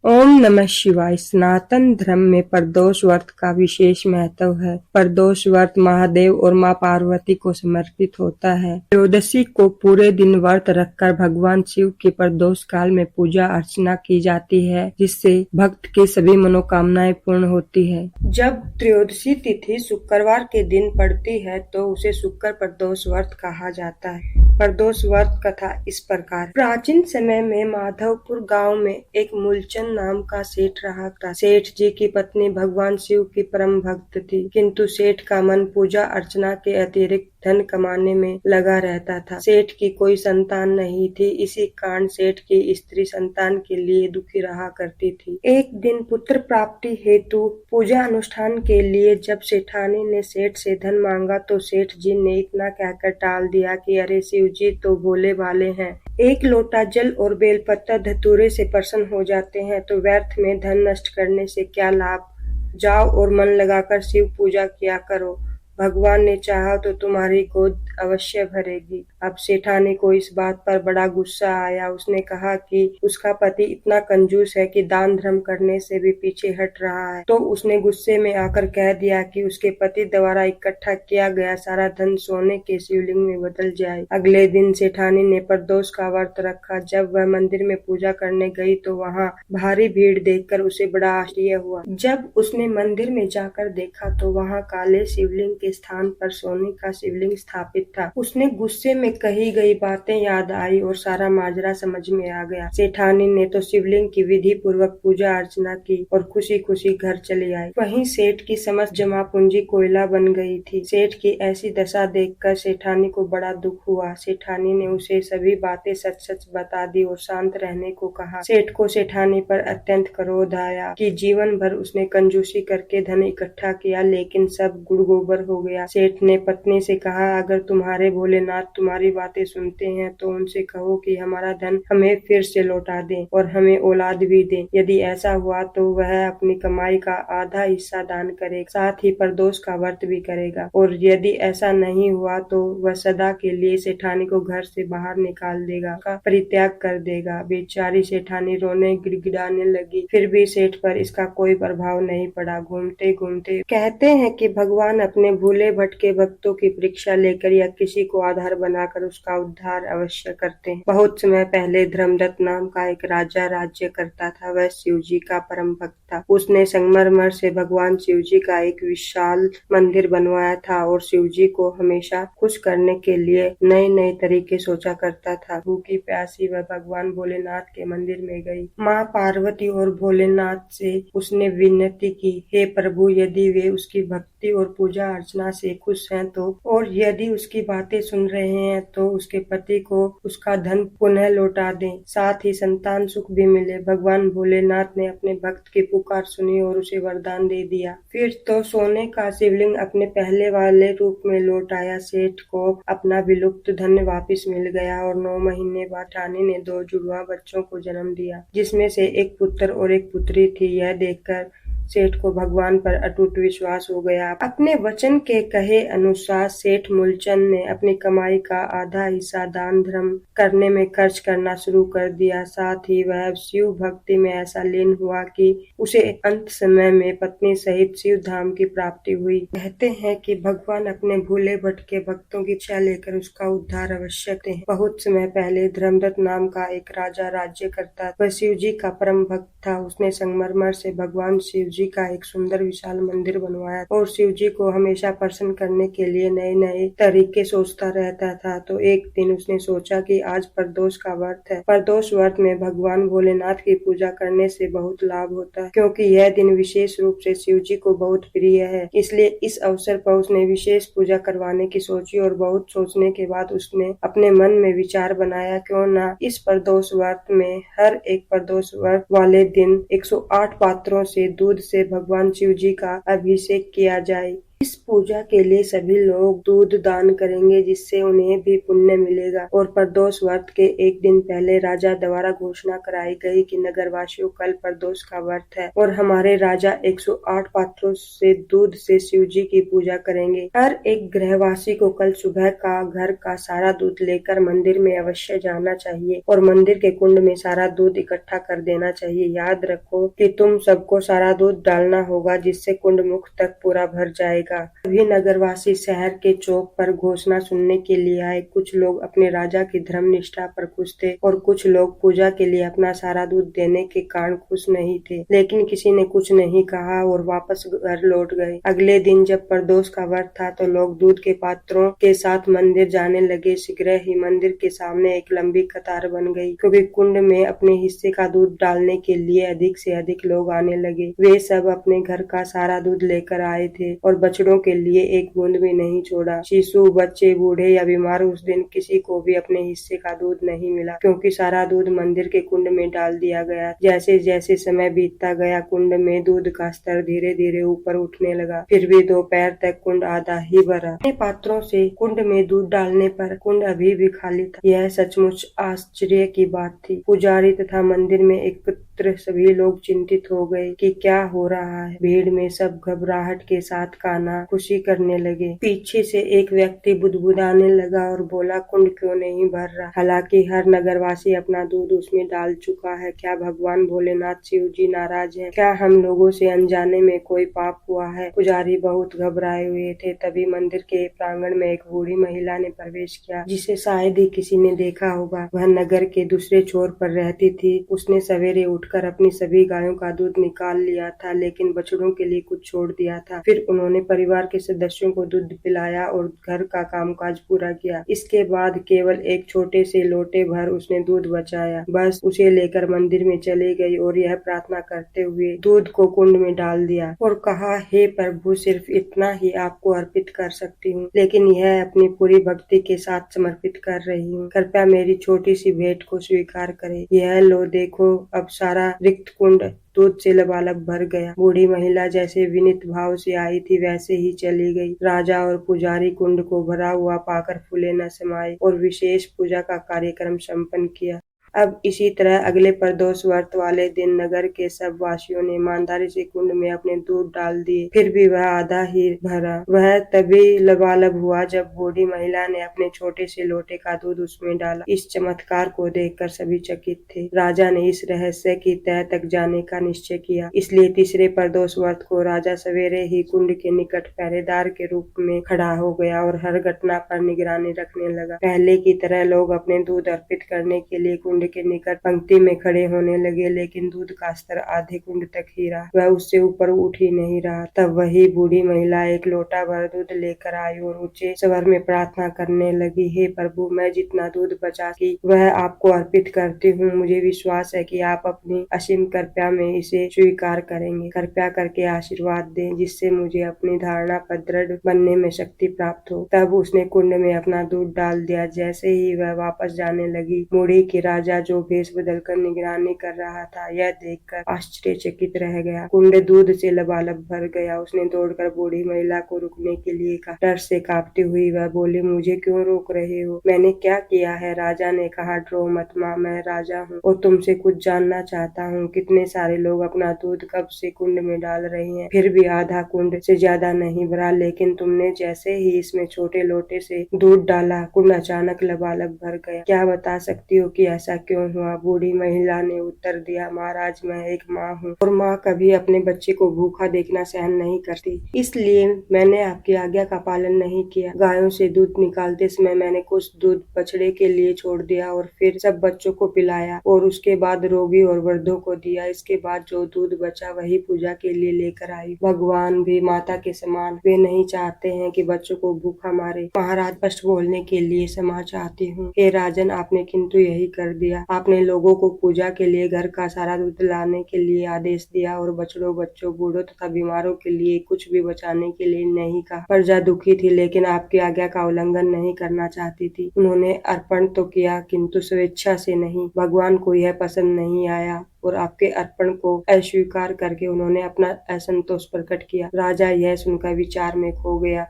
ओम नमः शिवाय। सनातन धर्म में प्रदोष व्रत का विशेष महत्व है। प्रदोष व्रत महादेव और माँ पार्वती को समर्पित होता है। त्रयोदशी को पूरे दिन व्रत रखकर भगवान शिव की प्रदोष काल में पूजा अर्चना की जाती है, जिससे भक्त की सभी मनोकामनाएं पूर्ण होती है। जब त्रयोदशी तिथि शुक्रवार के दिन पड़ती है तो उसे शुक्र प्रदोष व्रत कहा जाता है। प्रदोष व्रत कथा इस प्रकार। प्राचीन समय में माधवपुर गांव में एक मूलचंद नाम का सेठ रहा था। सेठ जी की पत्नी भगवान शिव की परम भक्त थी, किंतु सेठ का मन पूजा अर्चना के अतिरिक्त धन कमाने में लगा रहता था। सेठ की कोई संतान नहीं थी, इसी कारण सेठ की स्त्री संतान के लिए दुखी रहा करती थी। एक दिन पुत्र प्राप्ति हेतु पूजा अनुष्ठान के लिए जब सेठानी ने सेठ से धन मांगा तो सेठ जी ने इतना कहकर टाल दिया कि अरे शिव जी तो भोले भाले हैं, एक लोटा जल और बेलपत्र धतूरे से प्रसन्न हो जाते हैं, तो व्यर्थ में धन नष्ट करने से क्या लाभ। जाओ और मन लगाकर शिव पूजा किया करो, भगवान ने चाहा तो तुम्हारी गोद अवश्य भरेगी। अब सेठानी को इस बात पर बड़ा गुस्सा आया। उसने कहा कि उसका पति इतना कंजूस है कि दान धर्म करने से भी पीछे हट रहा है। तो उसने गुस्से में आकर कह दिया कि उसके पति द्वारा इकट्ठा किया गया सारा धन सोने के शिवलिंग में बदल जाए। अगले दिन सेठानी ने प्रदोष का व्रत रखा। जब वह मंदिर में पूजा करने गई तो वहाँ भारी भीड़ देखकर उसे बड़ा आश्चर्य हुआ। जब उसने मंदिर में जाकर देखा तो वहाँ काले शिवलिंग के स्थान पर सोने का शिवलिंग स्थापित था। उसने गुस्से में कही गई बातें याद आई और सारा माजरा समझ में आ गया। सेठानी ने तो शिवलिंग की विधि पूर्वक पूजा अर्चना की और खुशी खुशी घर चली आई। वहीं सेठ की समस्त जमा पूंजी कोयला बन गई थी। सेठ की ऐसी दशा देखकर सेठानी को बड़ा दुख हुआ। सेठानी ने उसे सभी बातें सच सच बता दी और शांत रहने को कहा। सेठ को सेठानी पर अत्यंत क्रोध आया कि जीवन भर उसने कंजूसी करके धन इकट्ठा किया, लेकिन सब गुड़ गोबर हो गया। सेठ ने पत्नी से कहा, अगर तुम्हारे भोलेनाथ तुम्हारी बातें सुनते हैं तो उनसे कहो कि हमारा धन हमें फिर से लौटा दें और हमें औलाद भी दें। यदि ऐसा हुआ तो वह अपनी कमाई का आधा हिस्सा दान करेगा, साथ ही प्रदोष का व्रत भी करेगा, और यदि ऐसा नहीं हुआ तो वह सदा के लिए सेठानी को घर से बाहर निकाल देगा, का परित्याग कर देगा। बेचारी सेठानी रोने गिड़गिड़ाने लगी, फिर भी सेठ पर इसका कोई प्रभाव नहीं पड़ा। घूमते घूमते कहते हैं कि भगवान अपने भूले भटके भक्तों की परीक्षा लेकर या किसी को आधार बनाकर उसका उद्धार अवश्य करते हैं। बहुत समय पहले धर्मदत्त नाम का एक राजा राज्य करता था। वह शिव जी का परम भक्त था। उसने संगमरमर से भगवान शिव जी का एक विशाल मंदिर बनवाया था और शिव जी को हमेशा खुश करने के लिए नए नए तरीके सोचा करता था। भूखी प्यासी वह भगवान भोलेनाथ के मंदिर में गई। माँ पार्वती और भोलेनाथ से उसने विनती की, हे प्रभु, यदि वे उसकी भक्ति और पूजा अर्चना से खुश हैं तो, और यदि उसकी बातें सुन रहे हैं तो उसके पति को उसका धन पुनः लौटा दें, साथ ही संतान सुख भी मिले। भगवान भोलेनाथ ने अपने भक्त की पुकार सुनी और उसे वरदान दे दिया। फिर तो सोने का शिवलिंग अपने पहले वाले रूप में लौट आया। सेठ को अपना विलुप्त धन वापिस मिल गया और 9 महीने बाद रानी ने 2 जुड़वा बच्चों को जन्म दिया, जिसमें से एक पुत्र और एक पुत्री थी। यह देखकर सेठ को भगवान पर अटूट विश्वास हो गया। अपने वचन के कहे अनुसार सेठ मूलचंद ने अपनी कमाई का आधा हिस्सा दान धर्म करने में खर्च करना शुरू कर दिया। साथ ही वह शिव भक्ति में ऐसा लीन हुआ कि उसे अंत समय में पत्नी सहित शिव धाम की प्राप्ति हुई। कहते हैं कि भगवान अपने भूले भटके भक्तों की इच्छा लेकर उसका उद्धार अवश्य करते हैं। बहुत समय पहले धर्मदत्त नाम का एक राजा राज्य करता। वह शिव जी का परम भक्त था। उसने संगमरमर से भगवान शिव जी का एक सुंदर विशाल मंदिर बनवाया और शिव जी को हमेशा प्रसन्न करने के लिए नए नए तरीके सोचता रहता था। तो एक दिन उसने सोचा कि आज प्रदोष का व्रत है। प्रदोष व्रत में भगवान भोलेनाथ की पूजा करने से बहुत लाभ होता है, क्योंकि यह दिन विशेष रूप से शिव जी को बहुत प्रिय है। इसलिए इस अवसर पर उसने विशेष पूजा करवाने की सोची और बहुत सोचने के बाद उसने अपने मन में विचार बनाया, क्यों न इस प्रदोष व्रत में हर एक प्रदोष व्रत वाले दिन 108 पात्रों से दूध से भगवान शिव जी का अभिषेक किया जाए। इस पूजा के लिए सभी लोग दूध दान करेंगे जिससे उन्हें भी पुण्य मिलेगा। और प्रदोष व्रत के एक दिन पहले राजा द्वारा घोषणा कराई गई कि नगरवासियों कल प्रदोष का व्रत है और हमारे राजा 108 पात्रों से दूध से शिव जी की पूजा करेंगे। हर एक गृहवासी को कल सुबह का घर का सारा दूध लेकर मंदिर में अवश्य जाना चाहिए और मंदिर के कुंड में सारा दूध इकट्ठा कर देना चाहिए। याद रखो कि तुम सबको सारा दूध डालना होगा जिससे कुंड मुख तक पूरा भर जाएगा। सभी नगरवासी शहर के चौक पर घोषणा सुनने के लिए आए। कुछ लोग अपने राजा की धर्म निष्ठा पर खुश थे और कुछ लोग पूजा के लिए अपना सारा दूध देने के कारण खुश नहीं थे, लेकिन किसी ने कुछ नहीं कहा और वापस घर लौट गए। अगले दिन जब प्रदोष का व्रत था तो लोग दूध के पात्रों के साथ मंदिर जाने लगे। शीघ्र ही मंदिर के सामने एक लंबी कतार बन गई क्योंकि कुंड में अपने हिस्से का दूध डालने के लिए अधिक से अधिक लोग आने लगे। वे सब अपने घर का सारा दूध लेकर आए थे और बछड़ों के लिए एक बूंद भी नहीं छोड़ा। शिशु, बच्चे, बूढ़े या बीमार, उस दिन किसी को भी अपने हिस्से का दूध नहीं मिला क्योंकि सारा दूध मंदिर के कुंड में डाल दिया गया। जैसे जैसे समय बीतता गया कुंड में दूध का स्तर धीरे धीरे ऊपर उठने लगा। फिर भी दोपहर तक कुंड आधा ही भरा। अपने पात्रों से कुंड में दूध डालने पर कुंड अभी भी खाली था। यह सचमुच आश्चर्य की बात थी। पुजारी तथा मंदिर में एकत्र सभी लोग चिंतित हो गए कि क्या हो रहा है। भीड़ में सब घबराहट के साथ कान्हा खुशी करने लगे। पीछे से एक व्यक्ति बुदबुदाने लगा और बोला, कुंड क्यों नहीं भर रहा? हालांकि हर नगरवासी अपना दूध उसमें डाल चुका है। क्या भगवान भोलेनाथ शिव जी नाराज हैं? क्या हम लोगों से अनजाने में कोई पाप हुआ है? पुजारी बहुत घबराए हुए थे। तभी मंदिर के प्रांगण में एक बूढ़ी महिला ने प्रवेश किया जिसे शायद ही किसी ने देखा होगा। वह नगर के दूसरे छोर पर रहती थी। उसने सवेरे उठकर अपनी सभी गायों का दूध निकाल लिया था, लेकिन बछड़ों के लिए कुछ छोड़ दिया था। फिर उन्होंने परिवार के सदस्यों को दूध पिलाया और घर का कामकाज पूरा किया। इसके बाद केवल एक छोटे से लोटे भर उसने दूध बचाया। बस उसे लेकर मंदिर में चली गई और यह प्रार्थना करते हुए दूध को कुंड में डाल दिया और कहा, हे प्रभु, सिर्फ इतना ही आपको अर्पित कर सकती हूँ, लेकिन यह अपनी पूरी भक्ति के साथ समर्पित कर रही हूँ। कृपया मेरी छोटी सी भेंट को स्वीकार करें। यह लो, देखो, अब सारा रिक्त कुंड दूध से लबालब भर गया। बूढ़ी महिला जैसे विनीत भाव से आई थी वैसे ही चली गई। राजा और पुजारी कुंड को भरा हुआ पाकर फूले न समाये और विशेष पूजा का कार्यक्रम संपन्न किया। अब इसी तरह अगले प्रदोष व्रत वाले दिन नगर के सब वासियों ने ईमानदारी से कुंड में अपने दूध डाल दिए। फिर भी वह आधा ही भरा। वह तभी लबालब हुआ जब बूढ़ी महिला ने अपने छोटे से लोटे का दूध उसमें डाला। इस चमत्कार को देखकर सभी चकित थे। राजा ने इस रहस्य की तह तक जाने का निश्चय किया। इसलिए तीसरे प्रदोष व्रत को राजा सवेरे ही कुंड के निकट पहरेदार के रूप में खड़ा हो गया और हर घटना पर निगरानी रखने लगा। पहले की तरह लोग अपने दूध अर्पित करने के लिए कुंड के निकट पंक्ति में खड़े होने लगे, लेकिन दूध का स्तर आधे कुंड तक ही रहा। वह उससे ऊपर उठ ही नहीं रहा। तब वही बूढ़ी महिला एक लोटा भर दूध लेकर आई और ऊंचे स्वर में प्रार्थना करने लगी, हे प्रभु, मैं जितना दूध बचा की वह आपको अर्पित करती हूँ। मुझे विश्वास है कि आप अपनी असीम कृपा में इसे स्वीकार करेंगे। कृपया करके आशीर्वाद दें जिससे मुझे अपनी धारणा पर दृढ़ बनने में शक्ति प्राप्त हो। तब उसने कुंड में अपना दूध डाल दिया। जैसे ही वह वापस जाने लगी, बूढ़ी की राजा जो भेष बदलकर निगरानी कर रहा था यह देखकर आश्चर्यचकित रह गया। कुंड दूध से लबालब भर गया। उसने दौड़कर बूढ़ी महिला को रुकने के लिए कहा। डर से कांपती हुई वह बोली, मुझे क्यों रोक रहे हो? मैंने क्या किया है? राजा ने कहा, डरो मत माँ, मैं राजा हूँ और तुमसे कुछ जानना चाहता हूँ। कितने सारे लोग अपना दूध कब से कुंड में डाल रहे हैं, फिर भी आधा कुंड से ज्यादा नहीं भरा, लेकिन तुमने जैसे ही इसमें छोटे लोटे से दूध डाला कुंड अचानक लबालब भर गया। क्या बता सकती हो कि ऐसा क्यों हुआ? बूढ़ी महिला ने उत्तर दिया, महाराज, मैं एक माँ हूँ और माँ कभी अपने बच्चे को भूखा देखना सहन नहीं करती। इसलिए मैंने आपकी आज्ञा का पालन नहीं किया। गायों से दूध निकालते समय मैंने कुछ दूध बछड़े के लिए छोड़ दिया और फिर सब बच्चों को पिलाया और उसके बाद रोगी और वृद्धों को दिया। इसके बाद जो दूध बचा वही पूजा के लिए लेकर आई। भगवान भी माता के समान, वे नहीं चाहते हैं कि बच्चों को भूखा मारे। महाराज, स्पष्ट बोलने के लिए क्षमा चाहती हूँ। हे राजन, आपने किंतु यही कर दिया। दिया। आपने लोगों को पूजा के लिए घर का सारा दूध लाने के लिए आदेश दिया और बछड़ों, बच्चों, बूढ़ों तथा बीमारों के लिए कुछ भी बचाने के लिए नहीं कहा। प्रजा दुखी थी, लेकिन आपकी आज्ञा का उल्लंघन नहीं करना चाहती थी। उन्होंने अर्पण तो किया, किंतु स्वेच्छा से नहीं। भगवान को यह पसंद नहीं आया और आपके अर्पण को अस्वीकार करके उन्होंने अपना असंतोष प्रकट किया। राजा यह सुनकर विचार में खो गया।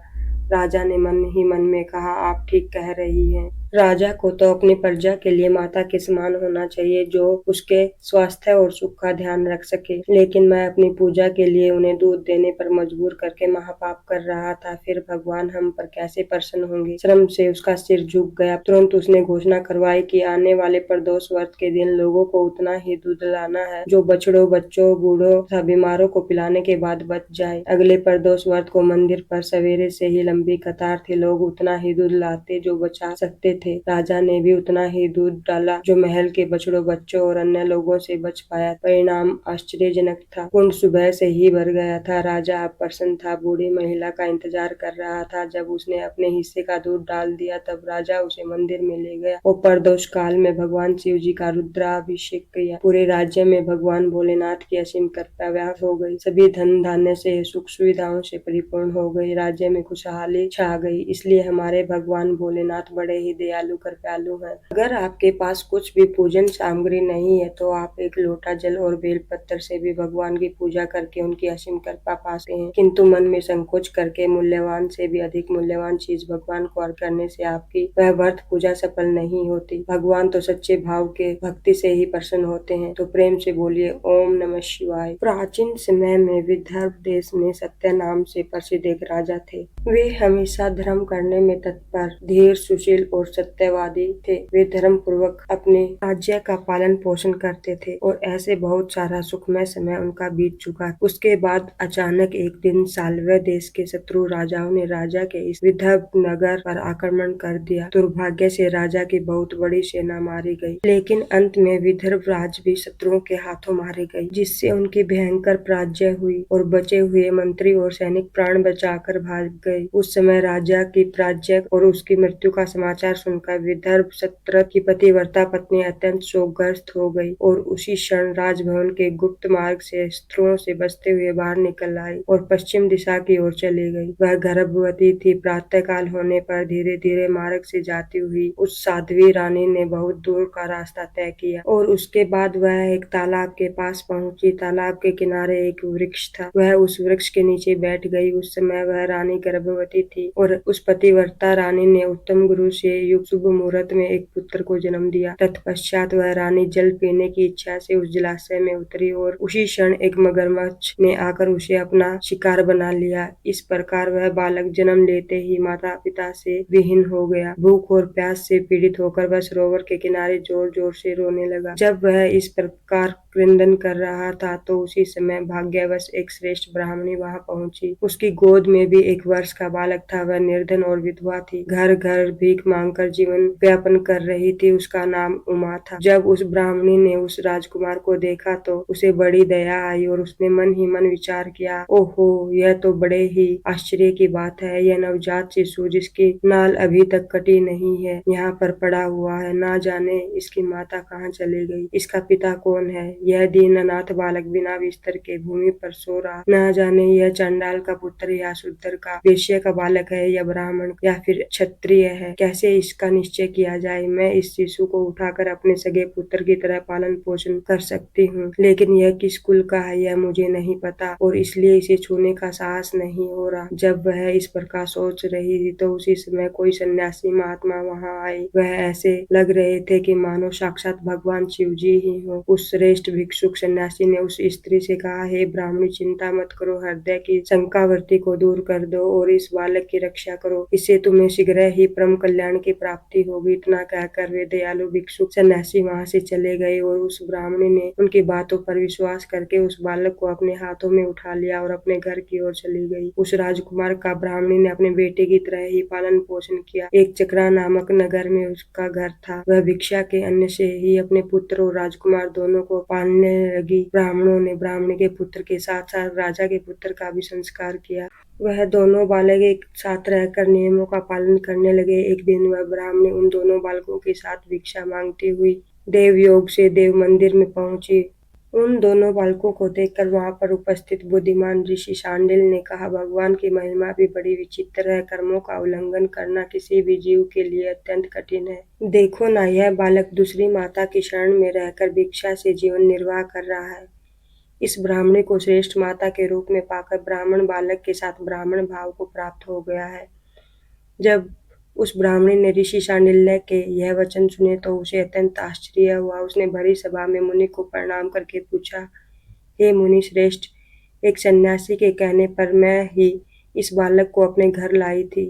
राजा ने मन ही मन में कहा, आप ठीक कह रही हैं। राजा को तो अपनी प्रजा के लिए माता के समान होना चाहिए, जो उसके स्वास्थ्य और सुख का ध्यान रख सके। लेकिन मैं अपनी पूजा के लिए उन्हें दूध देने पर मजबूर करके महापाप कर रहा था। फिर भगवान हम पर कैसे प्रसन्न होंगे। श्रम से उसका सिर झुक गया। तुरंत उसने घोषणा करवाई कि आने वाले प्रदोष व्रत के दिन लोगों को उतना ही दूध लाना है जो बछड़ों, बच्चों, बूढ़ों तथा बीमारों को पिलाने के बाद बच जाए। अगले प्रदोष व्रत को मंदिर पर सवेरे से ही लंबी कतार थी। लोग उतना ही दूध लाते जो बचा सकते थे। राजा ने भी उतना ही दूध डाला जो महल के बछड़ों, बच्चों और अन्य लोगों से बच पाया। परिणाम आश्चर्यजनक था। कुंड सुबह से ही भर गया था। राजा अब प्रसन्न था। बूढ़ी महिला का इंतजार कर रहा था। जब उसने अपने हिस्से का दूध डाल दिया तब राजा उसे मंदिर में ले गया और प्रदोष काल में भगवान शिव जी का रुद्राभिषेक किया। पूरे राज्य में भगवान भोलेनाथ की असीम कृपा व्याप्त हो गई। सभी धन धान्य से, सुख सुविधाओं से परिपूर्ण हो गई। राज्य में खुशहाली छा गई। इसलिए हमारे भगवान भोलेनाथ बड़े ही दयालु कृपालु हैं। अगर आपके पास कुछ भी पूजन सामग्री नहीं है तो आप एक लोटा जल और बेल पत्र से भी भगवान की पूजा करके उनकी असीम कृपा पाते हैं। किंतु मन में संकोच करके मूल्यवान से भी अधिक मूल्यवान चीज भगवान को अर्पण करने से आपकी वह व्रत पूजा सफल नहीं होती। भगवान तो सच्चे भाव के भक्ति से ही प्रसन्न होते हैं। तो प्रेम से बोलिए ओम नमः शिवाय। प्राचीन समय में विदर्भ देश में सत्य नाम से प्रसिद्ध एक राजा थे। वे हमेशा धर्म करने में तत्पर, धीर, सुशील और सत्यवादी थे। वे धर्म पूर्वक अपने राज्य का पालन पोषण करते थे और ऐसे बहुत सारा सुखमय समय उनका बीत चुका। उसके बाद अचानक एक दिन साल्व देश के शत्रु राजाओं ने राजा के इस विदर्भ नगर पर आक्रमण कर दिया। दुर्भाग्य से राजा की बहुत बड़ी सेना मारी गई, लेकिन अंत में विदर्भ राज भी शत्रुओं के हाथों मारी गई, जिससे उनकी भयंकर पराजय हुई और बचे हुए मंत्री और सैनिक प्राण बचाकर भाग गए। उस समय राजा की पराजय और उसकी मृत्यु का समाचार सुनकर विदर्भ सत्रत की पतिव्रता पत्नी अत्यंत शोकग्रस्त हो गई और उसी क्षण राजभवन के गुप्त मार्ग से शत्रुओं से बचते हुए बाहर निकल आई और पश्चिम दिशा की ओर चली गई। वह गर्भवती थी। प्रातः काल होने पर धीरे धीरे मार्ग से जाती हुई उस साध्वी रानी ने बहुत दूर का रास्ता तय किया और उसके बाद वह एक तालाब के पास पहुंची। तालाब के किनारे एक वृक्ष था। वह उस वृक्ष के नीचे बैठ गई। उस समय वह रानी गर्भवती थी और उस पतिव्रता रानी ने उत्तम गुरु से युक्त शुभ मुहूर्त में एक पुत्र को जन्म दिया। तत्पश्चात वह रानी जल पीने की इच्छा से उस जलाशय में उतरी और उसी क्षण एक मगरमच्छ ने आकर उसे अपना शिकार बना लिया। इस प्रकार वह बालक जन्म लेते ही माता पिता से विहीन हो गया। भूख और प्यास से पीड़ित होकर वह सरोवर के किनारे जोर जोर से रोने लगा। जब वह इस प्रकार क्रंदन कर रहा था तो उसी समय भाग्यवश एक श्रेष्ठ ब्राह्मणी वहां पहुंची। उसकी गोद में भी एक वर्ष का बालक था। वह निर्धन और विधवा थी। घर घर भीख मांगकर जीवन व्यापन कर रही थी। उसका नाम उमा था। जब उस ब्राह्मणी ने उस राजकुमार को देखा तो उसे बड़ी दया आई और उसने मन ही मन विचार किया, ओहो, यह तो बड़े ही आश्चर्य की बात है। यह नवजात शिशु जिसकी नाल अभी तक कटी नहीं है यहाँ पर पड़ा हुआ है। ना जाने इसकी माता कहाँ चली गई, इसका पिता कौन है। यह दीन अनाथ बालक बिना बिस्तर के भूमि पर सो रहा। ना जाने यह चंडाल का पुत्र या शूद्र का, वेश्या का बालक है या ब्राह्मण या फिर क्षत्रिय है। कैसे इसका निश्चय किया जाए। मैं इस शिशु को उठाकर अपने सगे पुत्र की तरह पालन पोषण कर सकती हूँ, लेकिन यह किस कुल का है यह मुझे नहीं पता और इसलिए इसे छूने का साहस नहीं हो रहा। जब वह इस प्रकार सोच रही थी तो उसी समय कोई सन्यासी महात्मा वहां आए। वह ऐसे लग रहे थे कि मानो साक्षात भगवान शिव जी ही हो। उस श्रेष्ठ भिक्षुक सन्यासी ने उस स्त्री से कहा, हे ब्राह्मणी, चिंता मत करो, हृदय की शंकावृत्ति को दूर कर दो और इस बालक की रक्षा करो। इससे तुम्हें शीघ्र ही परम कल्याण की प्राप्ति होगी। इतना कहकर वे दयालु भिक्षुक सन्यासी वहां से चले गए और उस ब्राह्मणी ने उनकी बातों पर विश्वास करके उस बालक को अपने हाथों में उठा लिया और अपने घर की ओर चली गई। उस राजकुमार का ब्राह्मणी ने अपने बेटे की तरह ही पालन पोषण किया। एक चक्रा नामक नगर में उसका घर था। वह भिक्षा के अन्न से ही अपने पुत्र और राजकुमार दोनों को पालने लगी। ब्राह्मणों ने ब्राह्मणी के पुत्र के साथ साथ राजा के पुत्र का भी संस्कार किया। वह दोनों बालक एक साथ रहकर नियमों का पालन करने लगे। एक दिन वह ब्राह्मणी उन दोनों बालकों के साथ भिक्षा मांगती हुई देवयोग से देव मंदिर में पहुंची। उन दोनों बालकों को देखकर वहां पर उपस्थित बुद्धिमान ऋषि शांडिल ने कहा, भगवान की महिमा भी बड़ी विचित्र है। कर्मों का उल्लंघन करना किसी भी जीव के लिए अत्यंत कठिन है। देखो ना, यह बालक दूसरी माता की शरण में रहकर भिक्षा से जीवन निर्वाह कर रहा है। इस ब्राह्मणी को श्रेष्ठ माता के रूप में पाकर ब्राह्मण बालक के साथ ब्राह्मण भाव को प्राप्त हो गया है। जब उस ब्राह्मणी ने ऋषि शांडिल्य के यह वचन सुने तो उसे अत्यंत आश्चर्य हुआ। उसने भरी सभा में मुनि को प्रणाम करके पूछा, हे मुनि श्रेष्ठ, एक सन्यासी के कहने पर मैं ही इस बालक को अपने घर लाई थी।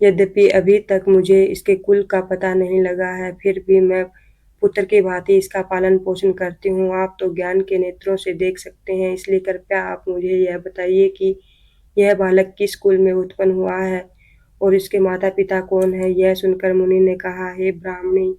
यद्यपि अभी तक मुझे इसके कुल का पता नहीं लगा है, फिर भी मैं पुत्र की भांति इसका पालन पोषण करती हूँ। आप तो ज्ञान के नेत्रों से देख सकते हैं, इसलिए कृपया आप मुझे यह बताइए कि यह बालक किस कुल में उत्पन्न हुआ है और इसके माता पिता कौन है। यह सुनकर मुनि ने कहा, हे ब्राह्मणी,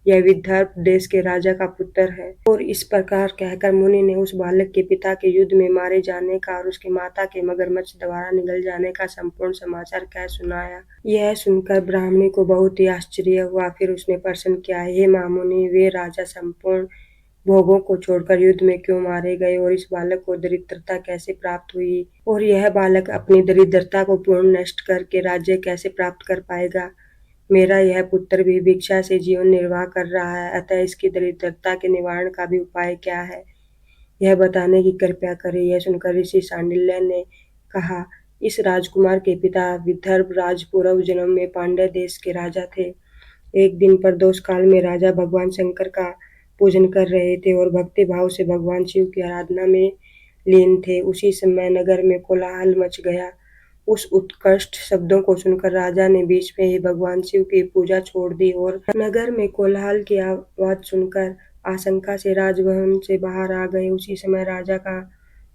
यह विदर्भ देश के राजा का पुत्र है। और इस प्रकार कहकर मुनि ने उस बालक के पिता के युद्ध में मारे जाने का और उसकी माता के मगरमच्छ द्वारा निगल जाने का संपूर्ण समाचार कह सुनाया। यह सुनकर ब्राह्मणी को बहुत ही आश्चर्य हुआ। फिर उसने प्रश्न किया, हे महामुनि, वे राजा संपूर्ण भोगों को छोड़कर युद्ध में क्यों मारे गए और इस बालक को दरिद्रता कैसे प्राप्त हुई और यह बालक अपनी दरिद्रता को पूर्ण नष्ट करके राज्य कैसे प्राप्त कर पाएगा। मेरा यह पुत्र भी भिक्षा से जीवन निर्वाह कर रहा है, अतः इसकी दरिद्रता के निवारण का भी उपाय क्या है, यह बताने की कृपया करें। यह सुनकर ऋषि शांडिल्य ने कहा, इस राजकुमार के पिता विदर्भ राज पूर्व जन्म में पांड्य देश के राजा थे। एक दिन प्रदोष काल में राजा भगवान शंकर का पूजन कर रहे थे और भक्ति भाव से भगवान शिव की आराधना में लीन थे। उसी समय नगर में कोलाहल मच गया। उस उत्कृष्ट शब्दों को सुनकर राजा ने बीच में ही भगवान शिव की पूजा छोड़ दी और नगर में कोलाहल की आवाज सुनकर आशंका से राजभवन से बाहर आ गए। उसी समय राजा का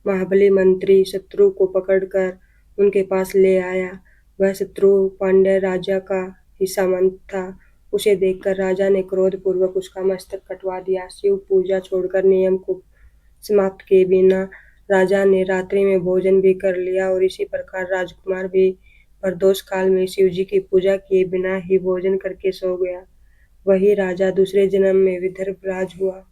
महाबली मंत्री शत्रु को पकड़कर उनके पास ले आया। वह शत्रु पांड्य राजा का ही सामंत था। उसे देखकर राजा ने क्रोध पूर्वक उसका मस्तक कटवा दिया। शिव पूजा छोड़कर नियम को समाप्त किए बिना राजा ने रात्रि में भोजन भी कर लिया और इसी प्रकार राजकुमार भी प्रदोष काल में शिव जी की पूजा किए बिना ही भोजन करके सो गया। वही राजा दूसरे जन्म में विदर्भ राज हुआ।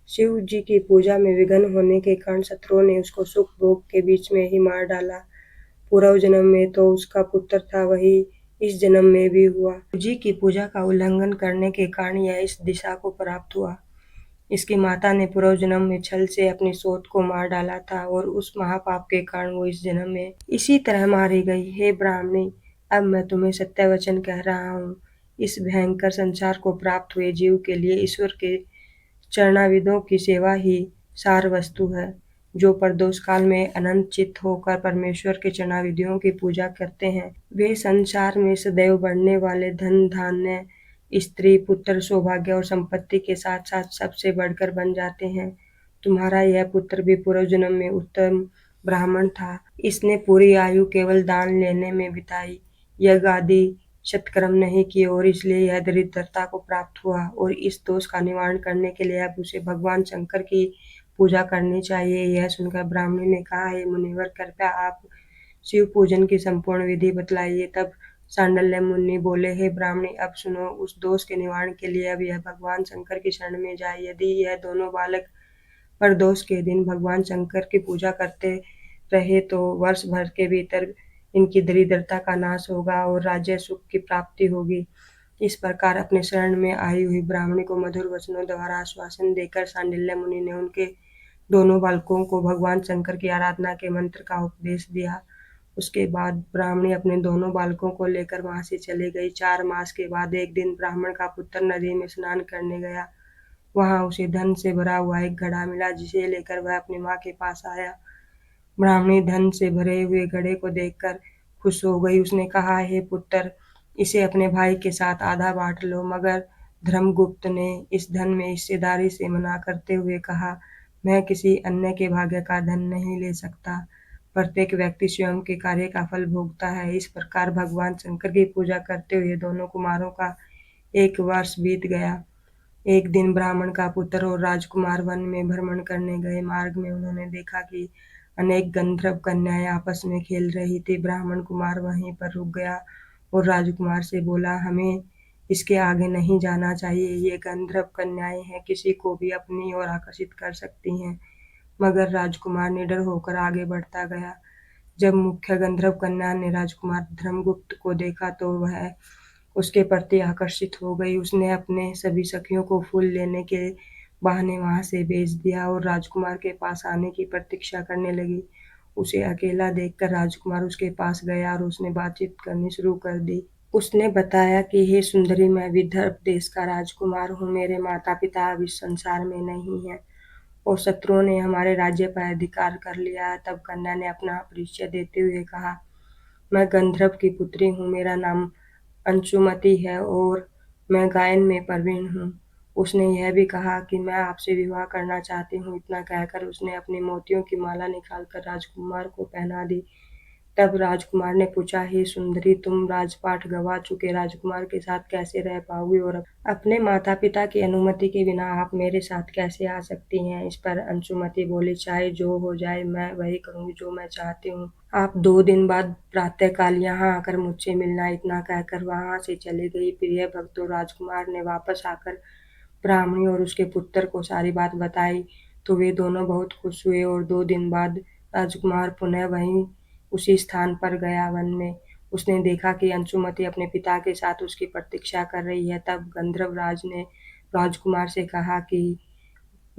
शिव जी की पूजा में विघ्न होने के कारण शत्रुओं ने उसको सुख भोग के बीच में ही मार डाला। पूर्व जन्म में तो उसका पुत्र था, वही इस जन्म में भी हुआ। शिव जी की पूजा का उल्लंघन करने के कारण यह इस दिशा को प्राप्त हुआ। इसकी माता ने पूर्व जन्म में छल से अपनी सोत को मार डाला था और उस महापाप के कारण वो इस जन्म में इसी तरह मारी गई। हे ब्राह्मणी, अब मैं तुम्हें सत्य वचन कह रहा हूँ। इस भयंकर संसार को प्राप्त हुए जीव के लिए ईश्वर के चरणाविदों की सेवा ही सार वस्तु है। जो प्रदोष काल में अनंत चित्त होकर परमेश्वर के चरणाविधियों की पूजा करते हैं, वे संसार में सदैव बढ़ने वाले धन धान्य, स्त्री पुत्र, सौभाग्य और संपत्ति के साथ साथ सबसे बढ़कर बन जाते हैं। तुम्हारा यह पुत्र भी पूर्व जन्म में उत्तम ब्राह्मण था। इसने पूरी आयु केवल दान लेने में बिताई, यज्ञ आदि सत्कर्म नहीं किए और इसलिए यह दरिद्रता को प्राप्त हुआ। और इस दोष का निवारण करने के लिए अब उसे भगवान शंकर की पूजा करनी चाहिए। यह सुनकर ब्राह्मणी ने कहा, हे मुनिवर, कृपया आप शिव पूजन की संपूर्ण विधि बतलाइए। तब सांडल्य मुनि बोले, हे ब्राह्मणी, अब सुनो। उस दोष के निवारण के लिए अब यह भगवान शंकर की शरण में जाए। यदि यह दोनों बालक प्रदोष के दिन भगवान शंकर की पूजा करते रहे तो वर्ष भर के भीतर इनकी दरिद्रता का नाश होगा और राज्य सुख की प्राप्ति होगी। इस प्रकार अपने शरण में आई हुई ब्राह्मणी को मधुर वचनों द्वारा आश्वासन देकर सांडिल्य मुनि ने उनके दोनों बालकों को भगवान शंकर की आराधना के मंत्र का उपदेश दिया। उसके बाद ब्राह्मणी अपने दोनों बालकों को लेकर वहां से चली गई। 4 मास के बाद एक दिन ब्राह्मण का पुत्र नदी में स्नान करने गया। वहां उसे धन से भरा हुआ एक घड़ा मिला, जिसे लेकर वह अपनी माँ के पास आया। ब्राह्मणी धन से भरे हुए घड़े को देखकर खुश हो गई। उसने कहा, हे पुत्र, इसे अपने भाई के साथ आधा बांट लो। मगर धर्मगुप्त ने इस धन में हिस्सेदारी से मना करते हुए कहा, मैं किसी अन्य के भाग्य का धन नहीं ले सकता। प्रत्येक व्यक्ति स्वयं के कार्य का फल भोगता है। इस प्रकार भगवान शंकर की पूजा करते हुए दोनों कुमारों का 1 वर्ष बीत गया। एक दिन ब्राह्मण का पुत्र और राजकुमार वन में भ्रमण करने गए। मार्ग में उन्होंने देखा कि अनेक गंधर्व कन्याएं आपस में खेल रही थी। ब्राह्मण कुमार वहीं पर रुक गया और राजकुमार से बोला, हमें इसके आगे नहीं जाना चाहिए। ये गंधर्व कन्याएं हैं, किसी को भी अपनी ओर आकर्षित कर सकती हैं। मगर राजकुमार निडर होकर आगे बढ़ता गया। जब मुख्य गंधर्व कन्या ने राजकुमार धर्मगुप्त को देखा तो वह उसके प्रति आकर्षित हो गई। उसने अपने सभी सखियों को फूल लेने के बहाने वहां से भेज दिया और राजकुमार के पास आने की प्रतीक्षा करने लगी। उसे अकेला देखकर राजकुमार उसके पास गया और उसने बातचीत करनी शुरू कर दी। उसने बताया कि हे सुंदरी, मैं विदर्भ देश का राजकुमार हूँ। मेरे माता पिता अब इस संसार में नहीं है और शत्रुओं ने हमारे राज्य पर अधिकार कर लिया है। तब कन्या ने अपना परिचय देते हुए कहा, मैं गंधर्व की पुत्री हूँ। मेरा नाम अंशुमति है और मैं गायन में प्रवीण हूँ। उसने यह भी कहा कि मैं आपसे विवाह करना चाहती हूँ। इतना कहकर उसने अपनी मोतियों की माला निकालकर राजकुमार को पहना दी। तब राजकुमार ने पूछा, हे सुंदरी, तुम राजपाट गवा चुके राजकुमार के साथ कैसे रह पाओगी और अपने माता पिता की अनुमति के बिना आप मेरे साथ कैसे आ सकती हैं? इस पर अंशुमति बोली, चाहे जो हो जाए मैं वही करूंगी जो मैं चाहती हूँ। आप 2 दिन बाद प्रातःकाल यहाँ आकर मुझसे मिलना। इतना कहकर वहां से चली गई। प्रिय भक्तों, राजकुमार ने वापस आकर ब्राह्मणी और उसके पुत्र को सारी बात बताई तो वे दोनों बहुत खुश हुए और 2 दिन बाद राजकुमार पुनः वहीं उसी स्थान पर गया वन में। उसने देखा कि अंशुमति अपने पिता के साथ उसकी प्रतीक्षा कर रही है। तब गंधर्व राज ने राजकुमार से कहा कि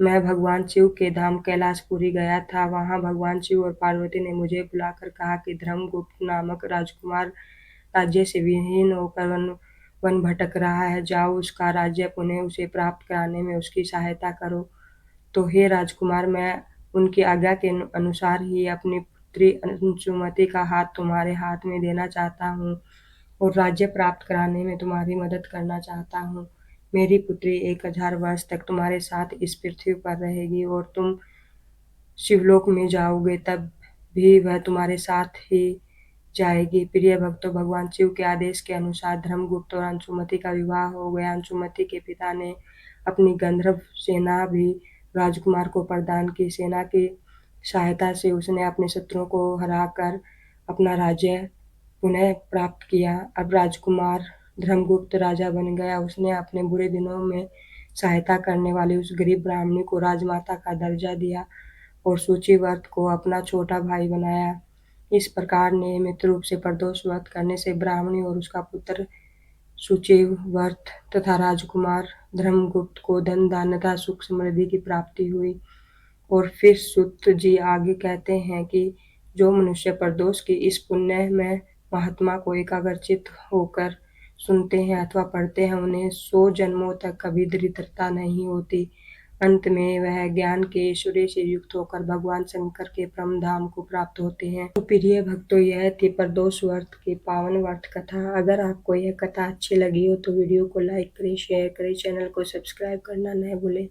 मैं भगवान शिव के धाम कैलाशपुरी गया था। वहां भगवान शिव और पार्वती ने मुझे बुलाकर कहा कि धर्मगुप्त नामक राजकुमार राज्य से विहीन होकर वन वन भटक रहा है। जाओ, उसका राज्य पुनः उसे प्राप्त कराने में उसकी सहायता करो। तो हे राजकुमार, मैं उनकी आज्ञा के अनुसार ही अपनी पुत्री अंशुमति का हाथ तुम्हारे हाथ में देना चाहता हूँ और राज्य प्राप्त कराने में तुम्हारी मदद करना चाहता हूँ। मेरी पुत्री 1000 वर्ष तक तुम्हारे साथ इस पृथ्वी पर रहेगी और तुम शिवलोक में जाओगे तब भी वह तुम्हारे साथ ही जाएगी। प्रिय भक्तों, भगवान शिव के आदेश के अनुसार धर्मगुप्त और अंशुमति का विवाह हो गया। अंशुमति के पिता ने अपनी गंधर्व सेना भी राजकुमार को प्रदान की। सेना की सहायता से उसने अपने शत्रुओं को हराकर अपना राज्य पुनः प्राप्त किया। अब राजकुमार धर्मगुप्त राजा बन गया। उसने अपने बुरे दिनों में सहायता करने वाली उस गरीब ब्राह्मणी को राजमाता का दर्जा दिया और सूचीव्रत को अपना छोटा भाई बनाया। इस प्रकार नियमित रूप से प्रदोष व्रत करने से ब्राह्मणी और उसका पुत्र सूचीव्रत तथा राजकुमार धर्मगुप्त को धन धान्यता सुख समृद्धि की प्राप्ति हुई। और फिर सूत जी आगे कहते हैं कि जो मनुष्य प्रदोष की इस पुण्य में महात्मा को एकाग्रचित होकर सुनते हैं अथवा पढ़ते हैं, उन्हें 100 जन्मों तक कभी दरिद्रता नहीं होती। अंत में वह ज्ञान के ऐश्वर्य से युक्त होकर भगवान शंकर के परम धाम को प्राप्त होते हैं। तो प्रिय भक्तों, यह थी प्रदोष व्रत की पावन व्रत कथा। अगर आपको यह कथा अच्छी लगी हो तो वीडियो को लाइक करें, शेयर करें, चैनल को सब्सक्राइब करना न भूलें।